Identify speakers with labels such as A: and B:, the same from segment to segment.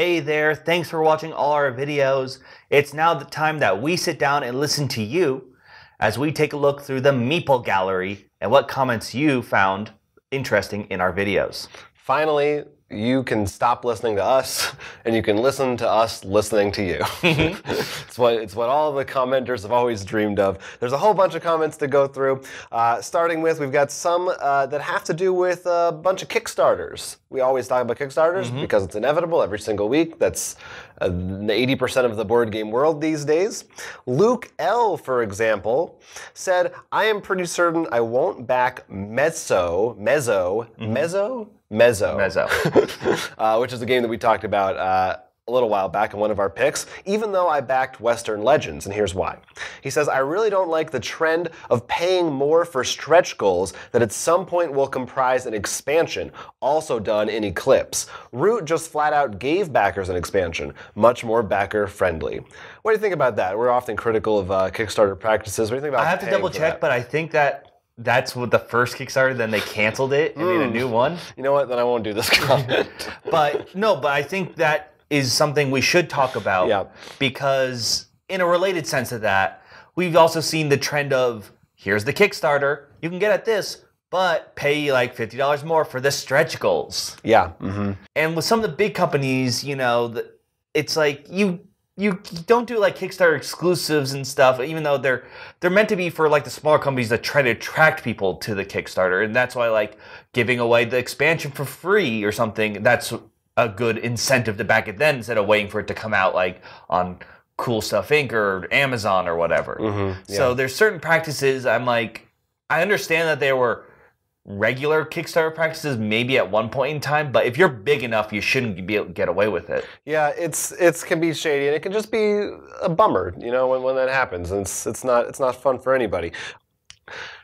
A: Hey there, thanks for watching all our videos. It's now the time that we sit down and listen to you as we take a look through the Meeple Gallery and what comments you found interesting in our videos.
B: Finally, you can stop listening to us and you can listen to us listening to you. It's what all the commenters have always dreamed of. There's a whole bunch of comments to go through. Starting with, we've got some that have to do with a bunch of Kickstarters. We always talk about Kickstarters because it's inevitable every single week. That's 80% of the board game world these days. Luke L., for example, said, I am pretty certain I won't back Mezzo, which is a game that we talked about a little while back in one of our picks, even though I backed Western Legends, and here's why. He says, I really don't like the trend of paying more for stretch goals that at some point will comprise an expansion, also done in Eclipse. Root just flat out gave backers an expansion, much more backer friendly. What do you think about that? We're often critical of Kickstarter practices. What do you think about
A: I have to double check, but I think that's what the first Kickstarter, then they canceled it and made a new one.
B: You know what? Then I won't do this comment.
A: But I think that is something we should talk about because in a related sense to that, we've also seen the trend of here's the Kickstarter, you can get at this, but pay like $50 more for the stretch goals.
B: Yeah.
A: And with some of the big companies, it's like you don't do like Kickstarter exclusives and stuff, even though they're meant to be for like the smaller companies that try to attract people to the Kickstarter, and that's why like giving away the expansion for free or something, that's a good incentive to back it then instead of waiting for it to come out like on Cool Stuff Inc. or Amazon or whatever. So there's certain practices I'm like, I understand that they were regular Kickstarter practices maybe at one point in time, but if you're big enough, you shouldn't be able to get away with it. Yeah,
B: it can be shady, and it can just be a bummer, when that happens. And it's not fun for anybody.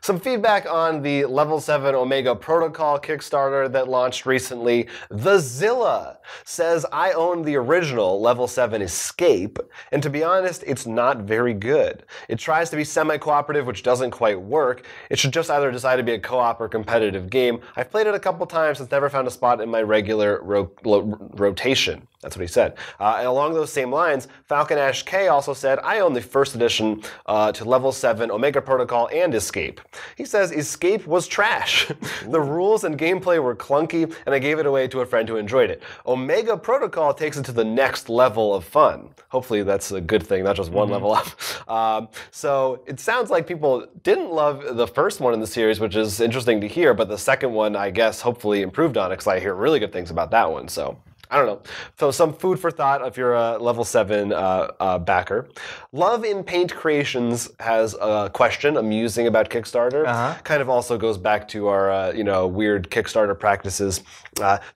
B: Some feedback on the Level 7 Omega Protocol Kickstarter that launched recently. The Zilla says, I own the original Level 7 Escape, and to be honest, it's not very good. It tries to be semi-cooperative, which doesn't quite work. It should just either decide to be a co-op or competitive game. I've played it a couple times and never found a spot in my regular rotation. That's what he said. And along those same lines, Falcon Ash K also said, I own the first edition to Level 7 Omega Protocol and Escape. He says Escape was trash. The rules and gameplay were clunky, and I gave it away to a friend who enjoyed it. Omega Protocol takes it to the next level of fun. Hopefully that's a good thing, not just one level up. So it sounds like people didn't love the first one in the series, which is interesting to hear, but the second one, I guess, hopefully improved on it, because I hear really good things about that one. So I don't know. So some food for thought if you're a Level 7 backer. Love in Paint Creations has a question, amusing about Kickstarter. Kind of also goes back to our weird Kickstarter practices.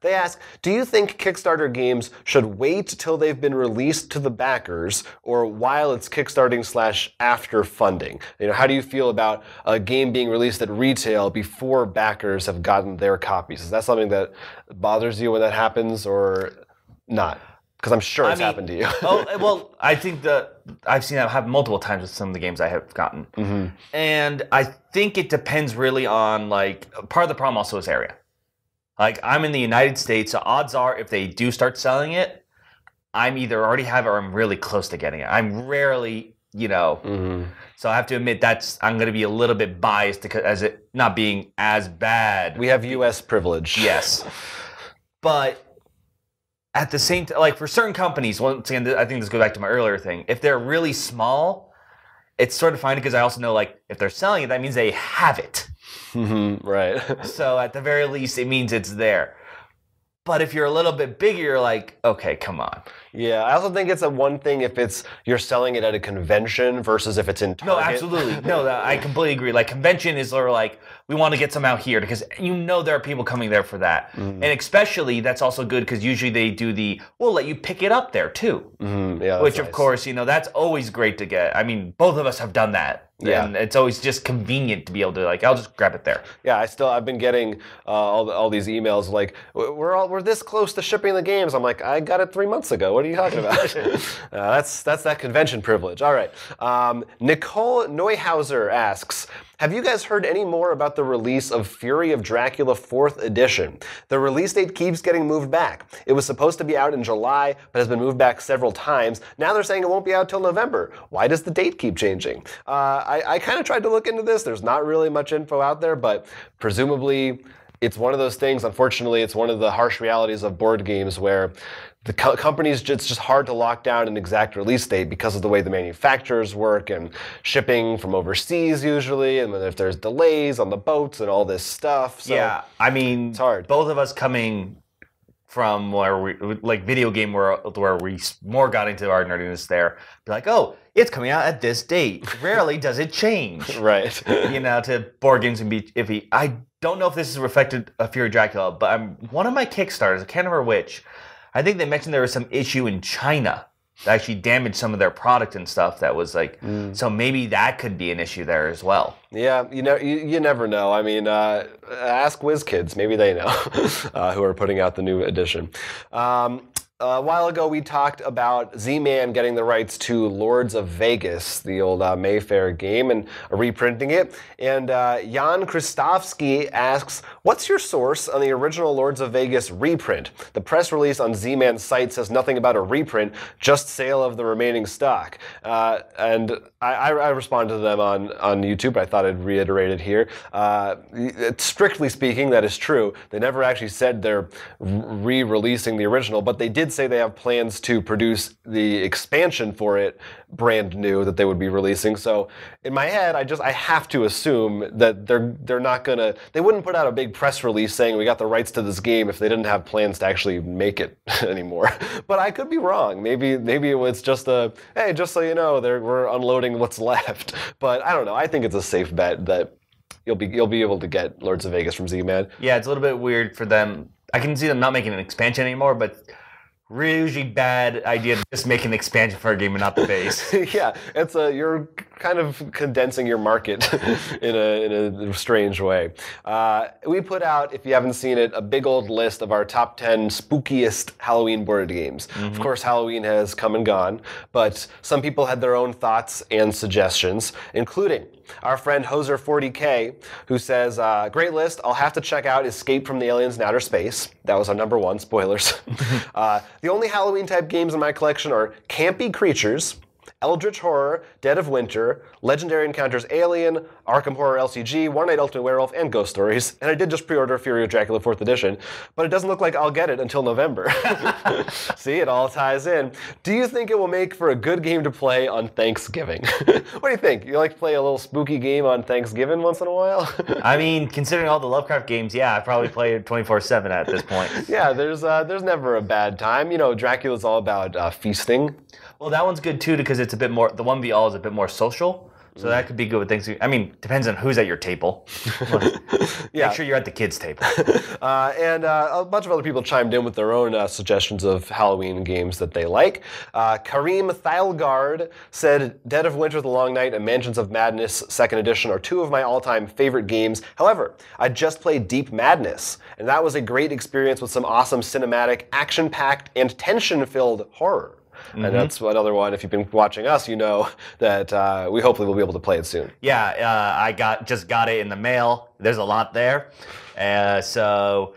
B: They ask, do you think Kickstarter games should wait till they've been released to the backers or while it's Kickstarting / after funding? How do you feel about a game being released at retail before backers have gotten their copies? Is that something that bothers you when that happens or not? Because I'm sure it's happened to you.
A: Well, I think that I've seen that happen multiple times with some of the games I have gotten. And I think it depends really on, like, part of the problem also is area. Like, I'm in the United States, so odds are if they do start selling it, I'm either already have it or I'm really close to getting it. I'm rarely, so I have to admit I'm going to be a little bit biased as it not being as bad.
B: We have U.S. privilege.
A: Yes. But at the same time, like for certain companies, once again, I think this goes back to my earlier thing. If they're really small, it's sort of fine because I also know, like, if they're selling it, that means they have it.
B: Right.
A: So at the very least, it means it's there. But if you're a little bit bigger, you're like, okay, come on.
B: Yeah, I also think it's a one thing if you're selling it at a convention versus if it's in Target.
A: No, absolutely. No, I completely agree. Like, convention is sort of like, we want to get some out here because there are people coming there for that. And especially, that's also good because usually they do we'll let you pick it up there too.
B: Yeah,
A: which,
B: nice.
A: of course, that's always great to get. I mean, both of us have done that. Yeah. And it's always just convenient to be able to, like, I'll just grab it there. Yeah,
B: I've been getting all these emails like, we're this close to shipping the games. I'm like, I got it 3 months ago. What are you talking about? That's that convention privilege. All right. Nicole Neuhauser asks, have you guys heard any more about the release of Fury of Dracula 4th Edition? The release date keeps getting moved back. It was supposed to be out in July, but has been moved back several times. Now they're saying it won't be out till November. Why does the date keep changing? I kind of tried to look into this. There's not really much info out there, but presumably it's one of those things. Unfortunately, it's one of the harsh realities of board games where the companies, it's just hard to lock down an exact release date because of the way the manufacturers work and shipping from overseas usually, and then if there's delays on the boats and all this stuff. So
A: yeah, I mean,
B: it's hard.
A: Both of us coming from where we, like video game world, where we more got into our nerdiness there, be like, oh, it's coming out at this date. Rarely does it change.
B: Right.
A: To board games can be iffy. I don't know if this has reflected a Fury Dracula, but one of my Kickstarters, I can't remember which, I think they mentioned there was some issue in China that actually damaged some of their product and stuff. That was like, so maybe that could be an issue there as well.
B: Yeah, you never know. I mean, ask WizKids. Maybe they know who are putting out the new edition. A while ago, we talked about Z-Man getting the rights to Lords of Vegas, the old Mayfair game, and reprinting it. And Jan Kristofsky asks, what's your source on the original Lords of Vegas reprint? The press release on Z-Man's site says nothing about a reprint, just sale of the remaining stock. And I responded to them on YouTube, but I thought I'd reiterate it here. Strictly speaking, that is true. They never actually said they're re-releasing the original, but they did say they have plans to produce the expansion for it brand new that they would be releasing. So in my head, I have to assume that they're not gonna, they wouldn't put out a big press release saying we got the rights to this game if they didn't have plans to actually make it anymore. But I could be wrong. Maybe it was just a, hey, just so you know, we're unloading what's left. But I don't know. I think it's a safe bet that you'll be able to get Lords of Vegas from Z-Man.
A: Yeah, it's a little bit weird for them. I can see them not making an expansion anymore, but really bad idea to just make an expansion for a game and not the base.
B: Yeah, you're kind of condensing your market in a strange way. We put out, if you haven't seen it, a big old list of our top 10 spookiest Halloween board games. Of course, Halloween has come and gone, but some people had their own thoughts and suggestions, including our friend Hoser40K, who says, great list. I'll have to check out Escape from the Aliens in Outer Space. That was our number one. Spoilers. The only Halloween-type games in my collection are Campy Creatures, Eldritch Horror, Dead of Winter, Legendary Encounters Alien, Arkham Horror LCG, One Night Ultimate Werewolf, and Ghost Stories. And I did just pre-order Fury of Dracula 4th Edition, but it doesn't look like I'll get it until November. See, it all ties in. Do you think it will make for a good game to play on Thanksgiving? What do you think? You like to play a little spooky game on Thanksgiving once in a while?
A: I mean, considering all the Lovecraft games, yeah, I probably play it 24/7 at this point.
B: Yeah, there's never a bad time. Dracula's all about feasting.
A: Well, that one's good too because it's a bit more. The 1v all is a bit more social, so that could be good with things. I mean, depends on who's at your table.
B: Yeah.
A: Make sure you're at the kids' table.
B: And a bunch of other people chimed in with their own suggestions of Halloween games that they like. Kareem Thalgard said Dead of Winter, The Long Night, and Mansions of Madness 2nd Edition are two of my all-time favorite games. However, I just played Deep Madness, and that was a great experience with some awesome cinematic, action-packed, and tension-filled horror. And that's another one. If you've been watching us, you know that we hopefully will be able to play it soon.
A: Yeah, I just got it in the mail. There's a lot there, so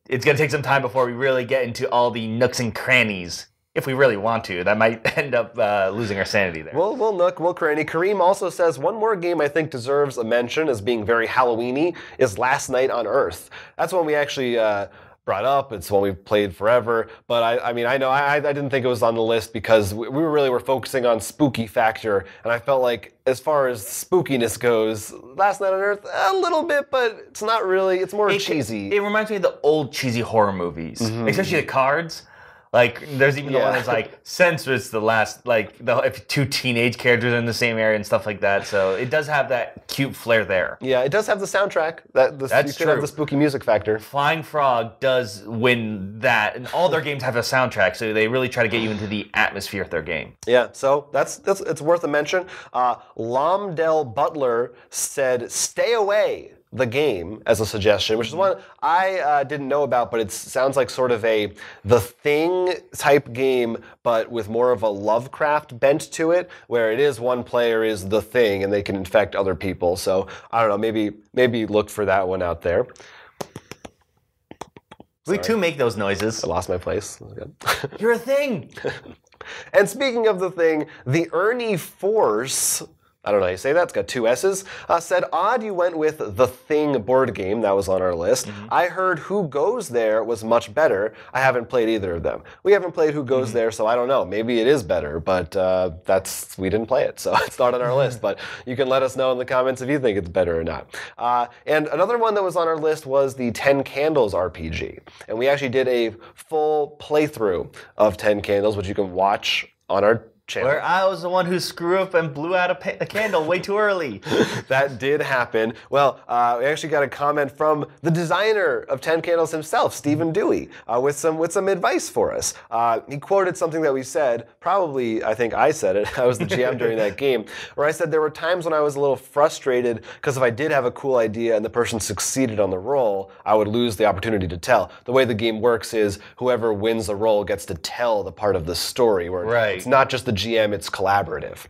A: it's gonna take some time before we really get into all the nooks and crannies. If we really want to, that might end up losing our sanity there.
B: We'll nook, we'll cranny. Kareem also says one more game I think deserves a mention as being very Halloween-y is Last Night on Earth. That's one we actually brought up. It's one we've played forever. But I didn't think it was on the list because we really were focusing on spooky factor. And I felt like as far as spookiness goes, Last Night on Earth, a little bit, but it's not really, it's more cheesy.
A: It reminds me of the old cheesy horror movies, especially the cards. Like, there's even the one that's like, since it's the last, like, if two teenage characters are in the same area and stuff like that. So it does have that cute flair there.
B: Yeah, it does have the soundtrack.
A: That's
B: true. Have the spooky music factor.
A: Flying Frog does win that, and all their games have a soundtrack, so they really try to get you into the atmosphere of their game.
B: Yeah, so it's worth a mention. Lahm Del Butler said, "Stay away." the Game as a suggestion, which is one I didn't know about, but it sounds like sort of a The Thing type game, but with more of a Lovecraft bent to it, where it is one player is the Thing and they can infect other people. So I don't know, maybe look for that one out there.
A: We too make those noises.
B: I lost my place.
A: You're a thing.
B: And speaking of the Thing, the Ernie Force, I don't know how you say that, it's got 2 S's, said, odd you went with The Thing board game, that was on our list. I heard Who Goes There was much better. I haven't played either of them. We haven't played Who Goes There, so I don't know. Maybe it is better, but we didn't play it, so it's not on our list. But you can let us know in the comments if you think it's better or not. And another one that was on our list was the 10 Candles RPG. And we actually did a full playthrough of 10 Candles, which you can watch on our channel.
A: Where I was the one who screwed up and blew out a candle way too early.
B: That did happen. Well, we actually got a comment from the designer of 10 Candles himself, Stephen Dewey, with some advice for us. He quoted something that we said, probably I think I said it, I was the GM during that game, where I said there were times when I was a little frustrated because if I did have a cool idea and the person succeeded on the roll, I would lose the opportunity to tell. The way the game works is whoever wins the roll gets to tell the part of the story, where it's not just the GM, it's collaborative.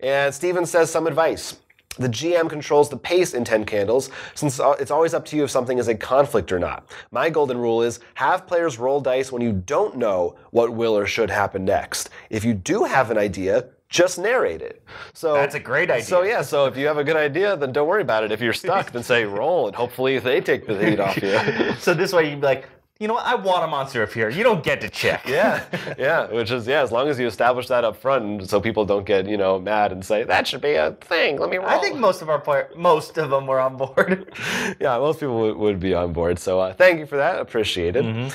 B: And Steven says some advice. The GM controls the pace in 10 Candles, since it's always up to you if something is a conflict or not. My golden rule is have players roll dice when you don't know what will or should happen next. If you do have an idea, just narrate it. So
A: that's a great idea.
B: So yeah, so if you have a good idea, then don't worry about it. If you're stuck, then say roll, and hopefully they take the heat off you.
A: So this way you'd be like, you know what, I want a monster up here. You don't get to check.
B: Yeah, which is, as long as you establish that up front, and so people don't get, mad and say, that should be a thing, let me roll.
A: I think most of them were on board.
B: Yeah, most people would be on board, so thank you for that, appreciate it.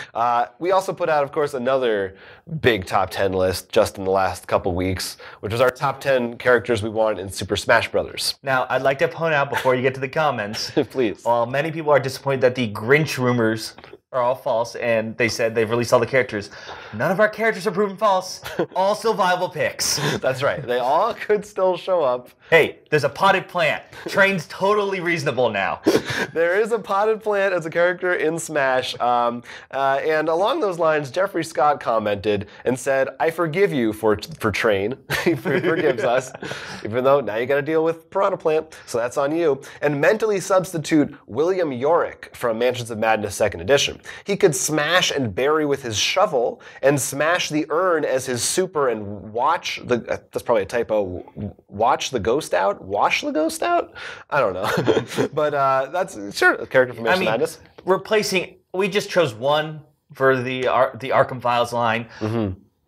B: We also put out, of course, another big top 10 list just in the last couple weeks, which was our top 10 characters we want in Super Smash Brothers.
A: Now, I'd like to point out before you get to the comments,
B: please.
A: While many people are disappointed that the Grinch rumors are all false, and they said they've released all the characters. None of our characters are proven false. All still viable picks.
B: That's right. They all could still show up.
A: Hey, there's a potted plant. Train's totally reasonable now.
B: There is a potted plant as a character in Smash. And along those lines, Jeffrey Scott commented and said, I forgive you for Train. He forgives us. Even though now you got to deal with Piranha Plant, so that's on you. And mentally substitute William Yorick from Mansions of Madness 2nd Edition. He could smash and bury with his shovel and smash the urn as his super and watch the, that's probably a typo, watch the ghost out? Wash the ghost out? I don't know. But that's, sure, a character from Mansions of Madness.
A: Replacing, we just chose one for the Arkham Files line.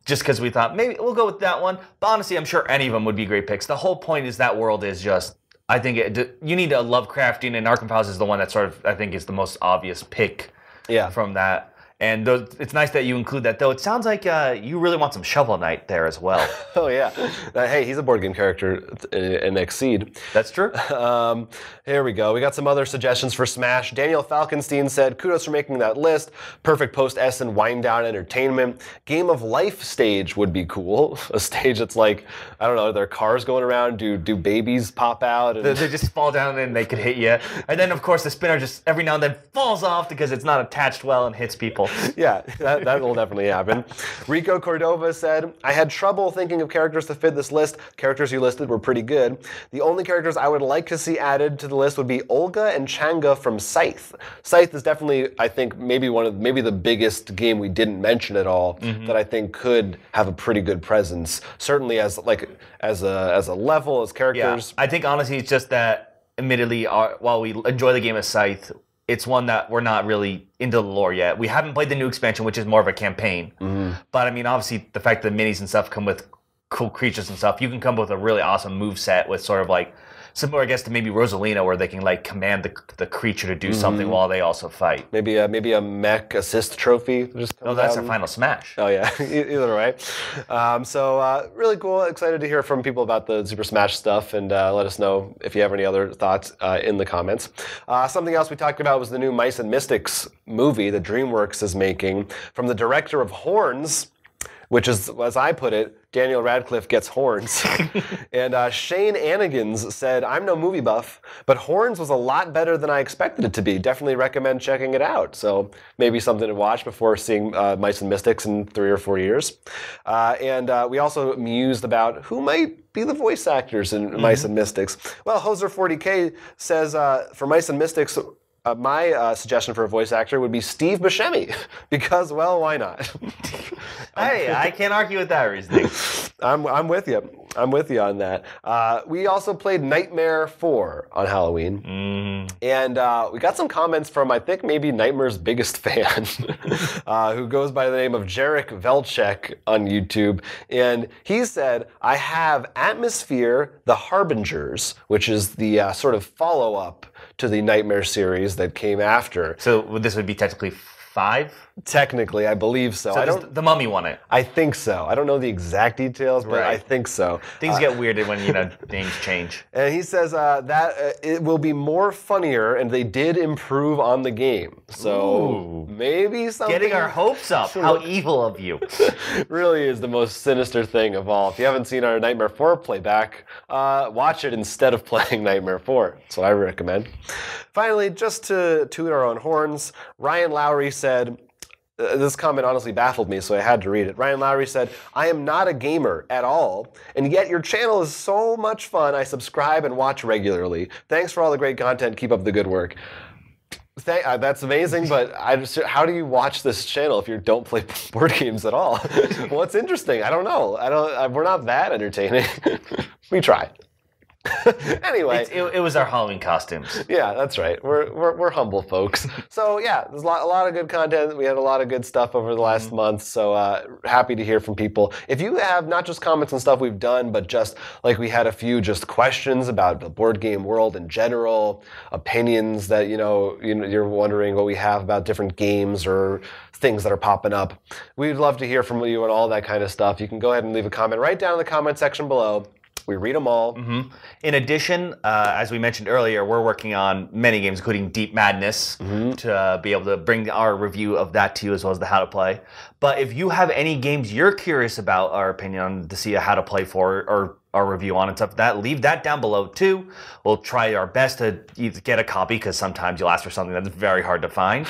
A: Just because we thought, maybe we'll go with that one. But honestly, I'm sure any of them would be great picks. The whole point is that world is just, I think you need a Lovecraftian, and Arkham Files is the one that sort of, I think, is the most obvious pick from that. And it's nice that you include that, though. It sounds like you really want some Shovel Knight there as well.
B: Oh, yeah. Hey, he's a board game character in Exceed.
A: That's true.
B: Here we go. We got some other suggestions for Smash. Daniel Falkenstein said, kudos for making that list. Perfect post-Essen wind-down entertainment. Game of Life stage would be cool. A stage that's like, I don't know, are there cars going around? Do babies pop out? And
A: they just fall down and they could hit you. And then, of course, the spinner just every now and then falls off because it's not attached well and hits people.
B: Yeah, that will definitely happen. Rico Cordova said, I had trouble thinking of characters to fit this list. Characters you listed were pretty good. The only characters I would like to see added to the list would be Olga and Changa from Scythe. Scythe is definitely, I think, maybe the biggest game we didn't mention at all that I think could have a pretty good presence. Certainly as a level, as characters.
A: Yeah, I think honestly it's just that, admittedly, while we enjoy the game of Scythe, it's one that we're not really into the lore yet. We haven't played the new expansion, which is more of a campaign. But I mean, obviously, the fact that minis and stuff come with cool creatures and stuff, you can come up with a really awesome move set with sort of like similar, I guess, to maybe Rosalina, where they can like command the creature to do something while they also fight.
B: Maybe a mech assist trophy.
A: No, that's our final Smash.
B: Oh yeah, either way. So really cool. Excited to hear from people about the Super Smash stuff, and let us know if you have any other thoughts in the comments. Something else we talked about was the new Mice and Mystics movie that DreamWorks is making from the director of Horns, which is, as I put it, Daniel Radcliffe gets horns. And Shane Anigans said, I'm no movie buff, but Horns was a lot better than I expected it to be. Definitely recommend checking it out. So maybe something to watch before seeing Mice and Mystics in 3 or 4 years. And we also mused about who might be the voice actors in Mice and Mystics. Well, Hoser40K says, for Mice and Mystics, my suggestion for a voice actor would be Steve Buscemi, because, well, why not?
A: Hey, I can't argue with that reasoning.
B: I'm with you. I'm with you on that. We also played Nightmare 4 on Halloween. And we got some comments from, I think, maybe Nightmare's biggest fan, who goes by the name of Jarek Velchek on YouTube. And he said, I have Atmosphere, The Harbingers, which is the sort of follow-up to the Nightmare series that came after.
A: So this would be technically 5?
B: Technically, I believe so.
A: So the Mummy won it.
B: I think so. I don't know the exact details, but I think so.
A: Things get weirded when names change.
B: And he says that it will be more funnier, and they did improve on the game. So maybe something.
A: Getting our hopes up. How evil of you.
B: Really is the most sinister thing of all. If you haven't seen our Nightmare 4 playback, watch it instead of playing Nightmare 4. That's what I recommend. Finally, just to toot our own horns, Ryan Lowry said, this comment honestly baffled me, so I had to read it. Ryan Lowry said, I am not a gamer at all, and yet your channel is so much fun. I subscribe and watch regularly. Thanks for all the great content. Keep up the good work. That's amazing, but how do you watch this channel if you don't play board games at all? Well, it's interesting. I don't know. We're not that entertaining. We try. Anyway,
A: it was our Halloween costumes.
B: Yeah, that's right. We're humble folks. So yeah, there's a lot of good content. We had a lot of good stuff over the last month. So happy to hear from people. If you have not just comments on stuff we've done, but just like we had a few just questions about the board game world in general, opinions that you're wondering what we have about different games or things that are popping up. We'd love to hear from you and all that kind of stuff. You can go ahead and leave a comment right down in the comment section below. We read them all.
A: In addition, as we mentioned earlier, we're working on many games, including Deep Madness, to be able to bring our review of that to you, as well as the how to play. But if you have any games you're curious about our opinion on, to see a how to play for, or our review on and stuff like that, leave that down below too. We'll try our best to get a copy, because sometimes you'll ask for something that's very hard to find.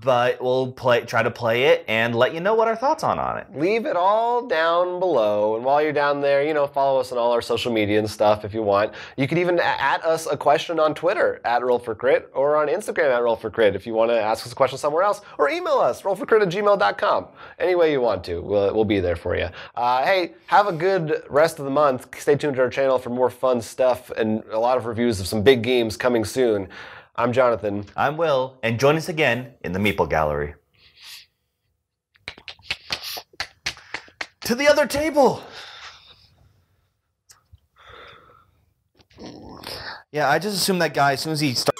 A: But we'll try to play it and let you know what our thoughts on it.
B: Leave it all down below, and while you're down there, follow us on all our social media and stuff if you want. You could even at us a question on Twitter @RollForCrit, or on Instagram @RollForCrit if you want to ask us a question somewhere else, or email us rollforcrit@gmail.com. Any way you want to, we'll be there for you. Hey, have a good rest of the month. Stay tuned to our channel for more fun stuff and a lot of reviews of some big games coming soon. I'm Jonathan.
A: I'm Will, and join us again in the Meeple Gallery. To the other table! Yeah, I just assumed that guy, as soon as he started